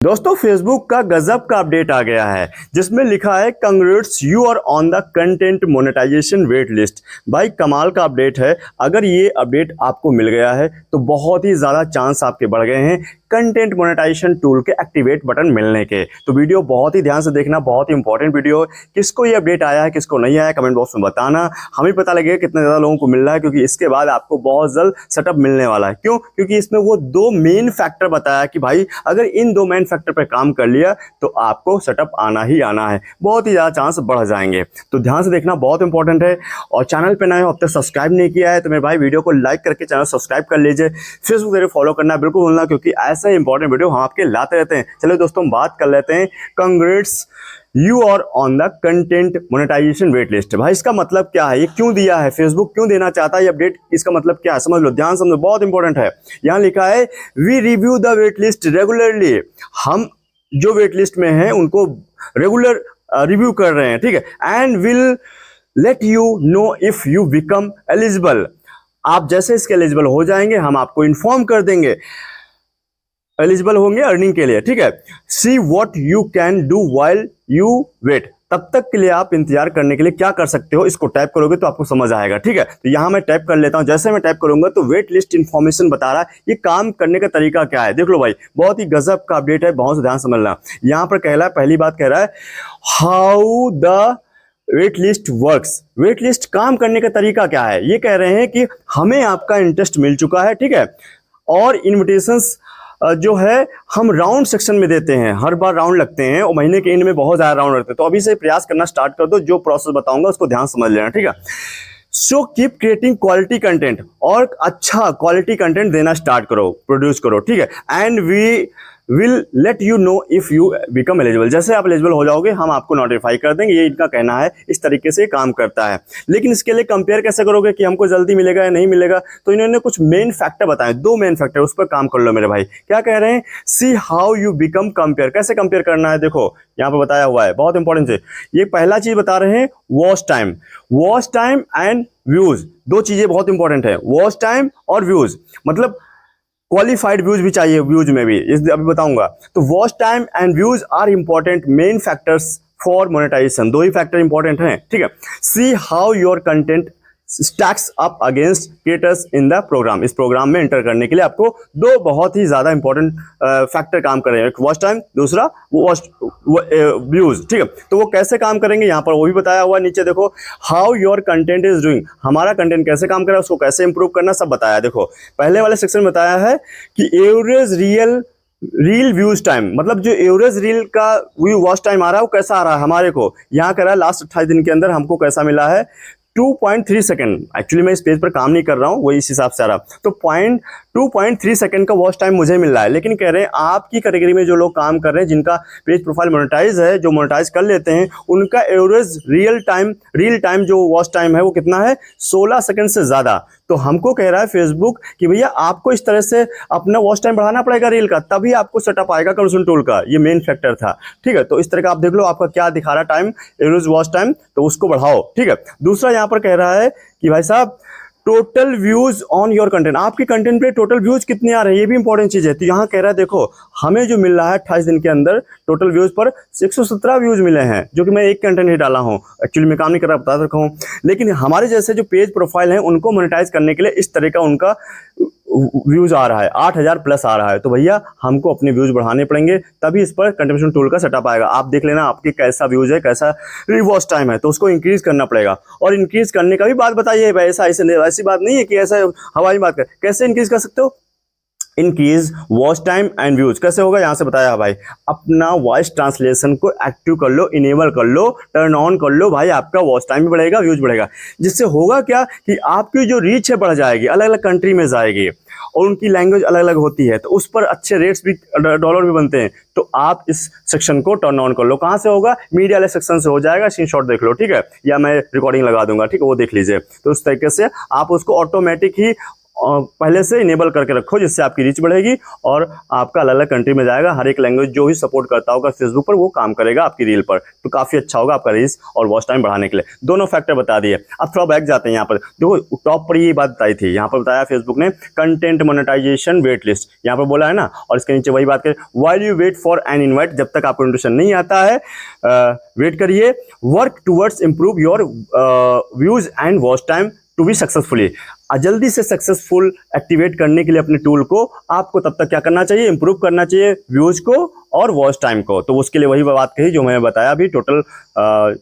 दोस्तों फेसबुक का गजब का अपडेट आ गया है जिसमें लिखा है congrats you are on the content monetization wait list. भाई कमाल का अपडेट है। अगर ये अपडेट आपको मिल गया है तो बहुत ही ज़्यादा चांस आपके बढ़ गए हैं कंटेंट मोनेटाइजेशन टूल के एक्टिवेट बटन मिलने के। तो वीडियो बहुत ही ध्यान से देखना, बहुत ही इंपॉर्टेंट वीडियो है। किसको ये अपडेट आया है किसको नहीं आया कमेंट बॉक्स में बताना, हमें पता लगेगा कितने ज़्यादा लोगों को मिल रहा है, क्योंकि इसके बाद आपको बहुत जल्द सेटअप मिलने वाला है। क्यों? क्योंकि इसमें वो दो मेन फैक्टर बताया कि भाई अगर इन दो मेन फैक्टर पर काम कर लिया तो आपको सेटअप आना ही आना है, बहुत ही ज़्यादा चांस बढ़ जाएंगे। तो ध्यान से देखना, बहुत इंपॉर्टेंट है। और चैनल पे नए हो, अब तक सब्सक्राइब नहीं किया है तो मेरे भाई वीडियो को लाइक करके चैनल सब्सक्राइब कर लीजिए। फेसबुक पे फॉलो करना बिल्कुल भूलना, क्योंकि ऐसा इंपॉर्टेंट वीडियो हम आपके लाते रहते हैं। चलो दोस्तों हम बात कर लेते हैं congrats you are on the content monetization wait list. भाई इसका मतलब क्या है, ये क्यों दिया है, फेसबुक क्यों देना चाहता है ये अपडेट, इसका मतलब क्या है समझ लो, ध्यान समझो, बहुत इंपॉर्टेंट है। यहाँ लिखा है we review the wait list regularly. हम जो वेट लिस्ट में हैं उनको रेगुलर रिव्यू कर रहे हैं, ठीक है। And will let you know if you become eligible. आप जैसे इसके एलिजिबल हो जाएंगे हम आपको इन्फॉर्म कर देंगे, एलिजिबल होंगे अर्निंग के लिए, ठीक है। See what you can do while you wait. तब तक के लिए आप इंतजार करने के लिए क्या कर सकते हो, इसको टाइप करोगे तो आपको समझ आएगा, ठीक है। तो यहाँ मैं टाइप कर लेता हूँ। जैसे मैं टाइप करूंगा तो वेट लिस्ट इन्फॉर्मेशन बता रहा है ये काम करने का तरीका क्या है। देख लो भाई, बहुत ही गजब का अपडेट है, बहुत से ध्यान समझना। यहाँ पर कह रहा है, पहली बात कह रहा है how the wait list works. Wait list काम करने का तरीका क्या है, ये कह रहे हैं कि हमें आपका इंटरेस्ट मिल चुका है, ठीक है। और इन्विटेशंस जो है हम राउंड सेक्शन में देते हैं, हर बार राउंड लगते हैं और महीने के एंड में बहुत ज़्यादा राउंड लगते हैं। तो अभी से प्रयास करना स्टार्ट कर दो, जो प्रोसेस बताऊंगा उसको ध्यान समझ लेना, ठीक है। So keep creating quality content, और अच्छा क्वालिटी कंटेंट देना स्टार्ट करो, प्रोड्यूस करो, ठीक है। And we will let you know if you become eligible. जैसे आप एलिजिबल हो जाओगे हम आपको नोटिफाई कर देंगे, ये इनका कहना है, इस तरीके से काम करता है। लेकिन इसके लिए कंपेयर कैसे करोगे कि हमको जल्दी मिलेगा या नहीं मिलेगा, तो इन्होंने कुछ मेन फैक्टर बताए, दो मेन फैक्टर, उस पर काम कर लो मेरे भाई। क्या कह रहे हैं, see how you become compare, कैसे कंपेयर करना है। देखो यहाँ पर बताया हुआ है, बहुत इंपॉर्टेंट है। ये पहला चीज बता रहे हैं watch time, watch time and views, दो चीजें बहुत इंपॉर्टेंट है, वॉच टाइम और व्यूज। मतलब क्वालिफाइड व्यूज भी चाहिए, व्यूज में भी इस अभी बताऊंगा। तो watch time and views are important main factors for monetization, दो ही फैक्टर इंपॉर्टेंट हैं, ठीक है। See how your content stacks up against creators in the program. इस प्रोग्राम में एंटर करने के लिए आपको दो बहुत ही ज्यादा इंपॉर्टेंट फैक्टर काम कर रहे हैं, एक वॉच टाइम, दूसरा वॉच व्यूज, ठीक है। तो वो कैसे काम करेंगे यहाँ पर वो भी बताया हुआ है। नीचे देखो how your content is doing, हमारा कंटेंट कैसे काम कर रहा है, उसको कैसे इंप्रूव करना, सब बताया। देखो पहले वाले सेक्शन में बताया है कि एवरेज रील व्यूज टाइम, मतलब जो एवरेज रील का व्यू वॉच टाइम आ रहा है वो कैसा आ रहा है हमारे को। यहाँ कह रहा है लास्ट 28 दिन के अंदर हमको कैसा मिला है, 2.3 सेकंड। एक्चुअली मैं इस पेज पर काम नहीं कर रहा हूँ, वही इस हिसाब से आ रहा। तो 2.3 सेकंड का वॉच टाइम मुझे मिल रहा है। लेकिन कह रहे हैं आपकी कैटेगरी में जो लोग काम कर रहे हैं, जिनका पेज प्रोफाइल मोनेटाइज है, जो मोनेटाइज कर लेते हैं, उनका एवरेज रील टाइम जो वॉच टाइम है वो कितना है, 16 सेकंड से ज़्यादा। तो हमको कह रहा है फेसबुक कि भैया आपको इस तरह से अपना वॉच टाइम बढ़ाना पड़ेगा रील का, तभी आपको सेटअप आएगा कंवर्जन टूल का। ये मेन फैक्टर था, ठीक है। तो इस तरह का आप देख लो आपका क्या दिखा रहा है टाइम, एवरेज वॉच टाइम, तो उसको बढ़ाओ, ठीक है। दूसरा यहाँ पर कह रहा है कि भाई साहब total views on your content, आपके कंटेंट पे टोटल व्यूज कितने आ रहे हैं, ये भी इंपॉर्टेंट चीज है। तो यहाँ कह रहा है देखो हमें जो मिल रहा है 28 दिन के अंदर टोटल व्यूज पर 117 व्यूज मिले हैं, जो कि मैं एक कंटेंट ही डाला हूँ, एक्चुअली मैं काम नहीं कर रहा, बता रखा हूँ। लेकिन हमारे जैसे जो पेज प्रोफाइल है उनको मोनेटाइज करने के लिए इस तरह का उनका व्यूज आ रहा है, 8000 प्लस आ रहा है। तो भैया हमको अपने व्यूज बढ़ाने पड़ेंगे, तभी इस पर कंटेंट टूल का सेटअप आएगा। आप देख लेना आपके कैसा व्यूज है, कैसा वॉच टाइम है, तो उसको इंक्रीज करना पड़ेगा। और इंक्रीज करने का भी बात बताइए, ऐसी बात नहीं है कि ऐसा हवाई बात कर, कैसे इंक्रीज कर सकते हो, increase watch time and views कैसे होगा, यहां से बताया है भाई। अपना वॉइस ट्रांसलेशन को एक्टिव कर लो, इनेबल कर लो, टर्न ऑन कर लो, भाई आपका वॉच टाइम भी बढ़ेगा, व्यूज बढ़ेगा। जिससे होगा क्या कि आपकी जो रीच है बढ़ जाएगी, अलग अलग कंट्री में जाएगी और उनकी लैंग्वेज अलग अलग होती है, तो उस पर अच्छे रेट्स भी, डॉलर भी बनते हैं। तो आप इस सेक्शन को टर्न ऑन कर लो। कहाँ से होगा, मीडिया वाले सेक्शन से हो जाएगा, स्क्रीनशॉट देख लो, ठीक है, या मैं रिकॉर्डिंग लगा दूंगा, ठीक है, वो देख लीजिए। तो उस तरीके से आप उसको ऑटोमेटिक ही पहले से इनेबल करके रखो, जिससे आपकी रीच बढ़ेगी और आपका अलग अलग कंट्री में जाएगा। हर एक लैंग्वेज जो भी सपोर्ट करता होगा फेसबुक पर वो काम करेगा आपकी रील पर, तो काफ़ी अच्छा होगा आपका रीच और वॉच टाइम बढ़ाने के लिए। दोनों फैक्टर बता दिए। अब थोड़ा बैक जाते हैं। यहाँ पर देखो टॉप पर ये बात बताई थी, यहाँ पर बताया फेसबुक ने कंटेंट मोनेटाइजेशन वेट लिस्ट, यहाँ पर बोला है ना, और इसके नीचे वही बात करें, while you wait for an invite, जब तक आपको इन्विटेशन नहीं आता है वेट करिए। Work towards improve your views and watch time to be successfully, जल्दी से सक्सेसफुल एक्टिवेट करने के लिए अपने टूल को आपको तब तक क्या करना चाहिए, इंप्रूव करना चाहिए व्यूज को और वॉच टाइम को। तो उसके लिए वही बात कही जो मैंने बताया अभी, total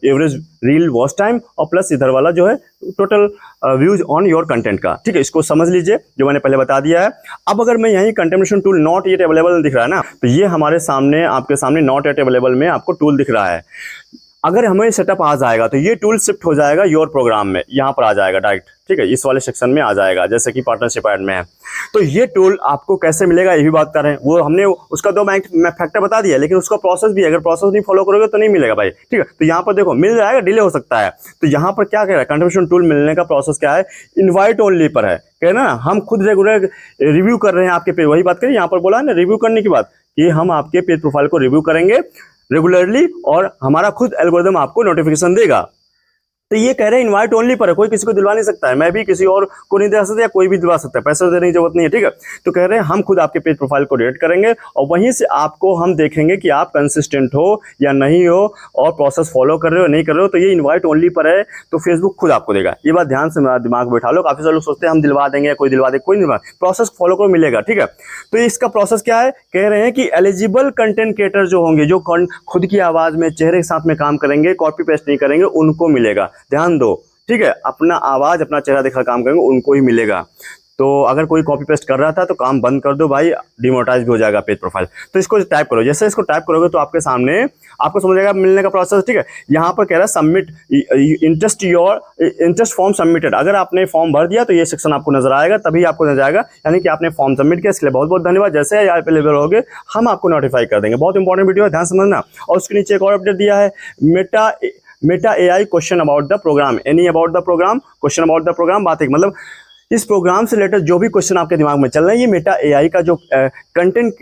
average reel watch time और प्लस इधर वाला जो है total views on your content का। ठीक है, इसको समझ लीजिए जो मैंने पहले बता दिया है। अब अगर मैं यही content tool not yet available दिख रहा है ना, तो ये हमारे सामने आपके सामने नॉट येट अवेलेबल में आपको टूल दिख रहा है। अगर हमें सेटअप आ जाएगा तो ये टूल शिफ्ट हो जाएगा योर प्रोग्राम में, यहाँ पर आ जाएगा डायरेक्ट। ठीक है, इस वाले सेक्शन में आ जाएगा, जैसे कि पार्टनरशिप ऐड में है। तो ये टूल आपको कैसे मिलेगा ये भी बात कर रहे हैं, वो हमने उसका 2 फैक्टर बता दिया, लेकिन उसका प्रोसेस भी, अगर प्रोसेस नहीं फॉलो करोगे तो नहीं मिलेगा भाई। ठीक है, तो यहाँ पर देखो मिल जाएगा, डिले हो सकता है। तो यहाँ पर क्या कह रहा है, कंट्रीब्यूशन टूल मिलने का प्रोसेस क्या है, इन्वाइट ओनली पर है। कह ना हम खुद रेगुलर रिव्यू कर रहे हैं आपके पेज, वही बात करें यहाँ पर बोला है ना रिव्यू करने की बात, कि हम आपके पेज प्रोफाइल को रिव्यू करेंगे रेगुलरली और हमारा खुद एल्गोरिथम आपको नोटिफिकेशन देगा। तो ये कह रहे हैं इनवाइट ओनली पर है, कोई किसी को दिलवा नहीं सकता है, मैं भी किसी और को नहीं दे सकता या कोई भी दिलवा सकता है, पैसे देने की जरूरत नहीं है। ठीक है, तो कह रहे हैं हम खुद आपके पेज प्रोफाइल को रेट करेंगे और वहीं से आपको हम देखेंगे कि आप कंसिस्टेंट हो या नहीं हो और प्रोसेस फॉलो कर रहे हो नहीं कर रहे हो। तो ये इन्वाइट ओनली पर है, तो फेसबुक खुद आपको देगा। ये बात ध्यान से मेरा दिमाग बैठा लो। काफी सारे लोग सोचते हैं हम दिलवा देंगे या कोई दिलवा दे, कोई नहीं, प्रोसेस फॉलो करो मिलेगा। ठीक है, तो इसका प्रोसेस क्या है, कह रहे हैं कि एलिजिबल कंटेंट क्रिएटर जो होंगे, जो खुद की आवाज में चेहरे के साथ में काम करेंगे, कॉपी पेस्ट नहीं करेंगे, उनको मिलेगा। ध्यान दो, ठीक है, अपना आवाज अपना चेहरा दिखा काम करेंगे उनको ही मिलेगा। तो अगर कोई कॉपी पेस्ट कर रहा था तो काम बंद कर दो भाई, डिमोनेटाइज भी हो जाएगा पेज प्रोफाइल। तो इसको टाइप करो, जैसे इसको टाइप करोगे तो आपके सामने आपको समझ आएगा मिलने का प्रोसेस। ठीक है, यहाँ पर कह रहा है सबमिट इंटरेस्ट फॉर्म सबमिटेड। अगर आपने फॉर्म भर दिया तो ये सेक्शन आपको नजर आएगा, तभी आपको नजर आएगा यानी कि आपने फॉर्म सबमिट किया। इसके लिए बहुत बहुत धन्यवाद। जैसे ही अवेलेबल होगे हम आपको नोटिफाई कर देंगे। बहुत इंपॉर्टेंट वीडियो है, ध्यान समझना। और उसके नीचे एक और अपडेट दिया है, Meta AI question about the program, any about the program, question about the program. बात है मतलब इस प्रोग्राम से रिलेटेड जो भी क्वेश्चन आपके दिमाग में चल रहे हैं, ये मेटा AI का जो कंटेंट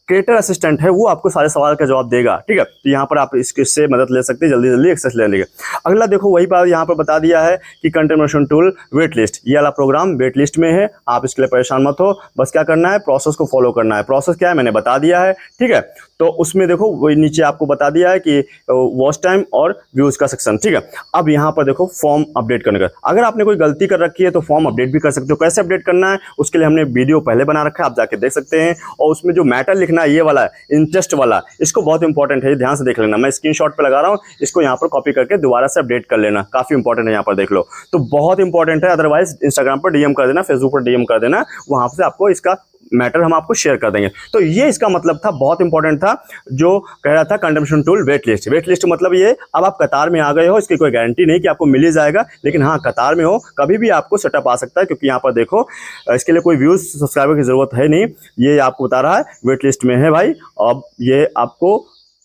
क्रिएटर असिस्टेंट है वो आपको सारे सवाल का जवाब देगा। ठीक है, तो यहाँ पर आप इससे मदद ले सकते हैं, जल्दी जल्दी एक्सेस ले लेंगे। अगला देखो वही बात यहाँ पर बता दिया है कि content monetization tool wait list, ये वाला प्रोग्राम वेट लिस्ट में है। आप इसके लिए परेशान मत हो, बस क्या करना है, प्रोसेस को फॉलो करना है। प्रोसेस क्या है मैंने बता दिया है। ठीक है, तो उसमें देखो वही नीचे आपको बता दिया है कि वॉच टाइम और व्यूज का सेक्शन। ठीक है, अब यहाँ पर देखो फॉर्म अपडेट करने का, अगर आपने कोई गलती कर रखी है तो फॉर्म अपडेट भी कर सकते हो। कैसे अपडेट करना है उसके लिए हमने वीडियो पहले बना रखा है, आप जाके देख सकते हैं। और उसमें जो मैटर लिखना है ये वाला है, इंटरेस्ट वाला, इसको बहुत इंपॉर्टेंट है, ध्यान से देख लेना। मैं स्क्रीनशॉट पे लगा रहा हूँ, इसको यहाँ पर कॉपी करके दोबारा से अपडेट कर लेना, काफी इंपॉर्टेंट है, यहाँ पर देख लो। तो बहुत इंपॉर्टेंट है, अदरवाइज इंस्टाग्राम पर डीएम कर देना, फेसबुक पर डीएम कर देना, वहां से आपको इसका मैटर हम आपको शेयर कर देंगे। तो ये इसका मतलब था, बहुत इंपॉर्टेंट था जो कह रहा था content tool wait list. Wait list मतलब ये, अब आप कतार में आ गए हो, इसकी कोई गारंटी नहीं कि आपको मिल ही जाएगा, लेकिन हाँ कतार में हो कभी भी आपको सेटअप आ सकता है। क्योंकि यहाँ पर देखो इसके लिए कोई व्यूज सब्सक्राइबर की जरूरत है नहीं, ये आपको बता रहा है वेट लिस्ट में है भाई। अब ये आपको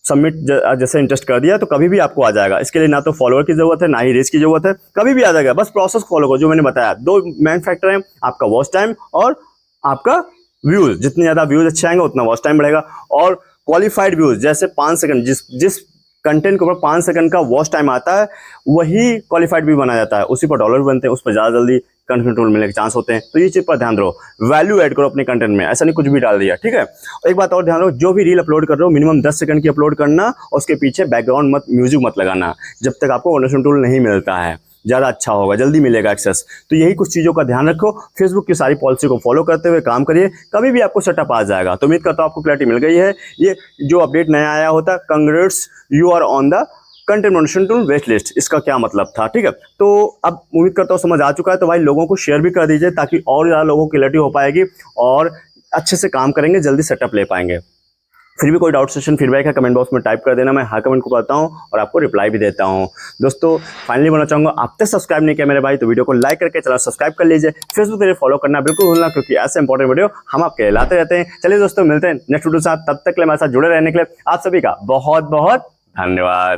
सबमिट जैसे इंटरेस्ट कर दिया तो कभी भी आपको आ जाएगा। इसके लिए ना तो फॉलोअर की जरूरत है ना ही रीच की जरूरत है, कभी भी आ जाएगा। बस प्रोसेस फॉलो करो जो मैंने बताया। 2 मेन फैक्टर हैं, आपका वॉच टाइम और आपका व्यूज। जितने ज्यादा व्यूज अच्छे आएंगे उतना वॉच टाइम बढ़ेगा। और क्वालिफाइड व्यूज जैसे 5 सेकंड, जिस कंटेंट के ऊपर 5 सेकंड का वॉच टाइम आता है वही क्वालिफाइड व्यू बनाया जाता है, उसी पर डॉलर बनते हैं, उस पर ज्यादा जल्दी कंटेंट टूल मिलने के चांस होते हैं। तो ये चीज पर ध्यान दो, वैल्यू ऐड करो अपने कंटेंट में, ऐसा नहीं कुछ भी डाल दिया। ठीक है, एक बात और ध्यान रखो, जो भी रील अपलोड कर रहे हो मिनिमम 10 सेकंड की अपलोड करना और उसके पीछे बैकग्राउंड म्यूजिक मत लगाना जब तक आपको मोनेटाइजेशन टूल नहीं मिलता है। ज़्यादा अच्छा होगा, जल्दी मिलेगा एक्सेस। तो यही कुछ चीज़ों का ध्यान रखो, फेसबुक की सारी पॉलिसी को फॉलो करते हुए काम करिए, कभी भी आपको सेटअप आ जाएगा। तो उम्मीद करता हूँ आपको क्लैरिटी मिल गई है। ये जो अपडेट नया आया होता, congrats you are on the content monetization tool wait list, इसका क्या मतलब था। ठीक है, तो अब उम्मीद करता हूँ समझ आ चुका है। तो भाई लोगों को शेयर भी कर दीजिए ताकि और ज़्यादा लोगों की क्लैरिटी हो पाएगी और अच्छे से काम करेंगे, जल्दी सेटअप ले पाएंगे। फिर भी कोई डाउट सेशन फीडबैक है कमेंट बॉक्स में टाइप कर देना, मैं हर कमेंट को पढ़ता हूँ और आपको रिप्लाई भी देता हूँ। दोस्तों फाइनली बोलना चाहूँगा, आप तक सब्सक्राइब नहीं किया मेरे भाई तो वीडियो को लाइक करके चैनल सब्सक्राइब कर लीजिए। फेसबुक पे फॉलो करना बिल्कुल भूलना, क्योंकि ऐसे इंपॉर्टेंट वीडियो हम आपके लाते रहते हैं। चलिए दोस्तों मिलते हैं नेक्स्ट वीडियो के साथ, तब तक के लिए हमारे साथ जुड़े रहने के लिए आप सभी का बहुत बहुत धन्यवाद।